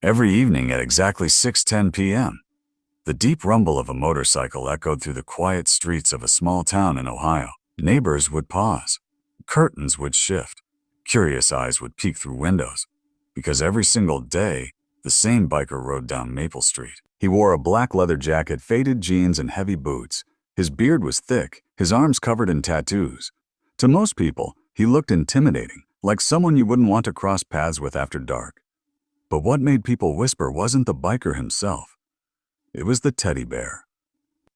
Every evening at exactly 6:10 p.m., the deep rumble of a motorcycle echoed through the quiet streets of a small town in Ohio. Neighbors would pause. Curtains would shift. Curious eyes would peek through windows. Because every single day, the same biker rode down Maple Street. He wore a black leather jacket, faded jeans, and heavy boots. His beard was thick, his arms covered in tattoos. To most people, he looked intimidating, like someone you wouldn't want to cross paths with after dark. But what made people whisper wasn't the biker himself. It was the teddy bear.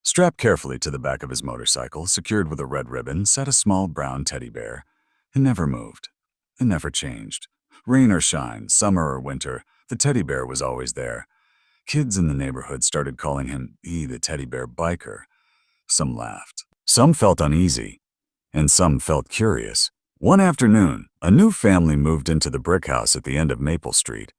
Strapped carefully to the back of his motorcycle, secured with a red ribbon, sat a small brown teddy bear. It never moved. It never changed. Rain or shine, summer or winter, the teddy bear was always there. Kids in the neighborhood started calling him the teddy bear biker. Some laughed. Some felt uneasy. And some felt curious. One afternoon, a new family moved into the brick house at the end of Maple Street.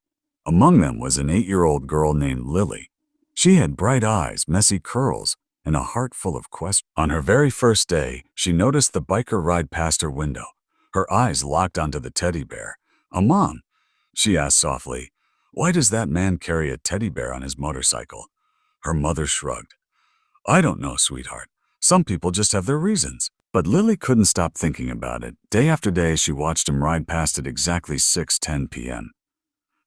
Among them was an 8-year-old girl named Lily. She had bright eyes, messy curls, and a heart full of questions. On her very first day, she noticed the biker ride past her window. Her eyes locked onto the teddy bear. "Mom," she asked softly, "why does that man carry a teddy bear on his motorcycle?" Her mother shrugged. "I don't know, sweetheart. Some people just have their reasons." But Lily couldn't stop thinking about it. Day after day, she watched him ride past at exactly 6:10 p.m.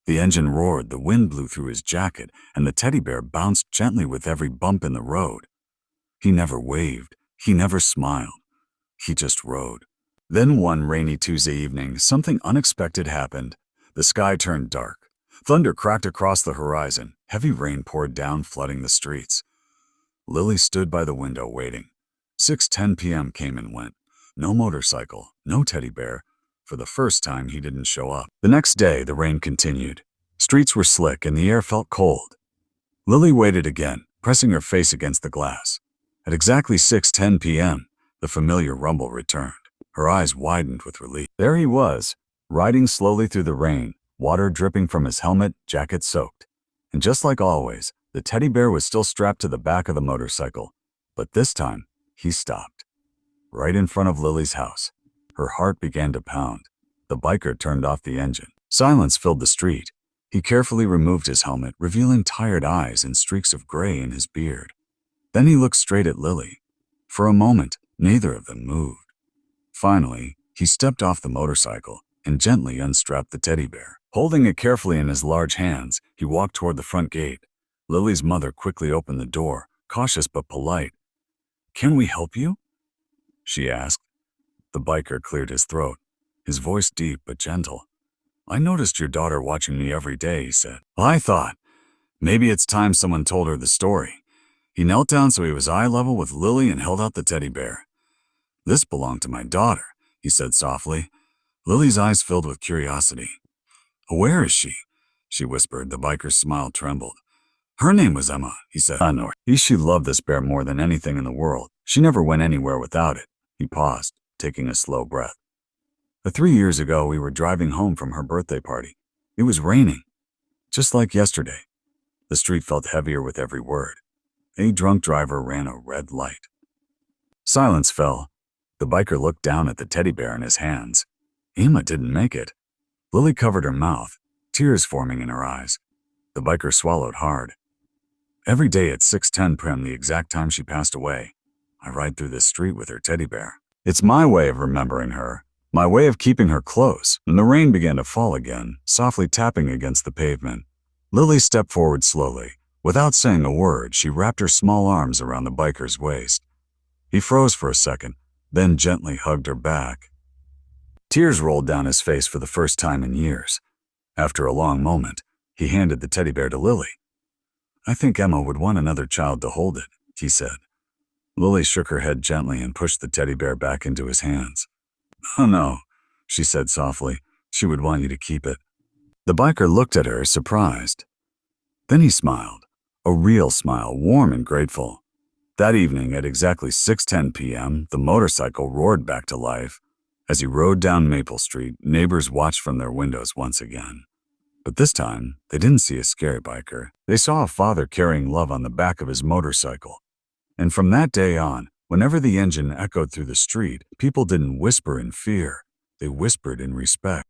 The engine roared, the wind blew through his jacket, and the teddy bear bounced gently with every bump in the road. He never waved. He never smiled. He just rode. Then one rainy Tuesday evening, something unexpected happened. The sky turned dark. Thunder cracked across the horizon. Heavy rain poured down, flooding the streets. Lily stood by the window waiting. 6:10 p.m. came and went. No motorcycle, no teddy bear. For the first time, he didn't show up. The next day, the rain continued. Streets were slick and the air felt cold. Lily waited again, pressing her face against the glass. At exactly 6:10 p.m., the familiar rumble returned. Her eyes widened with relief. There he was, riding slowly through the rain, water dripping from his helmet, jacket soaked. And just like always, the teddy bear was still strapped to the back of the motorcycle. But this time, he stopped. Right in front of Lily's house. Her heart began to pound. The biker turned off the engine. Silence filled the street. He carefully removed his helmet, revealing tired eyes and streaks of gray in his beard. Then he looked straight at Lily. For a moment, neither of them moved. Finally, he stepped off the motorcycle and gently unstrapped the teddy bear. Holding it carefully in his large hands, he walked toward the front gate. Lily's mother quickly opened the door, cautious but polite. "Can we help you?" she asked. The biker cleared his throat, his voice deep but gentle. "I noticed your daughter watching me every day," he said. "I thought, maybe it's time someone told her the story." He knelt down so he was eye level with Lily and held out the teddy bear. "This belonged to my daughter," he said softly. Lily's eyes filled with curiosity. "Where is she?" she whispered. The biker's smile trembled. "Her name was Emma," he said. "I know her. She loved this bear more than anything in the world. She never went anywhere without it." He paused, taking a slow breath. 3 years ago, we were driving home from her birthday party. It was raining, just like yesterday. The street felt heavier with every word. A drunk driver ran a red light. Silence fell. The biker looked down at the teddy bear in his hands. Emma didn't make it. Lily covered her mouth, tears forming in her eyes. The biker swallowed hard. "Every day at 6:10 p.m., the exact time she passed away, I ride through this street with her teddy bear. It's my way of remembering her, my way of keeping her close." And the rain began to fall again, softly tapping against the pavement. Lily stepped forward slowly. Without saying a word, she wrapped her small arms around the biker's waist. He froze for a second, then gently hugged her back. Tears rolled down his face for the first time in years. After a long moment, he handed the teddy bear to Lily. "I think Emma would want another child to hold it," he said. Lily shook her head gently and pushed the teddy bear back into his hands. "Oh no," she said softly. "She would want you to keep it." The biker looked at her, surprised. Then he smiled, a real smile, warm and grateful. That evening at exactly 6:10 p.m., the motorcycle roared back to life. As he rode down Maple Street, neighbors watched from their windows once again. But this time, they didn't see a scary biker. They saw a father carrying love on the back of his motorcycle. And from that day on, whenever the engine echoed through the street, people didn't whisper in fear. They whispered in respect.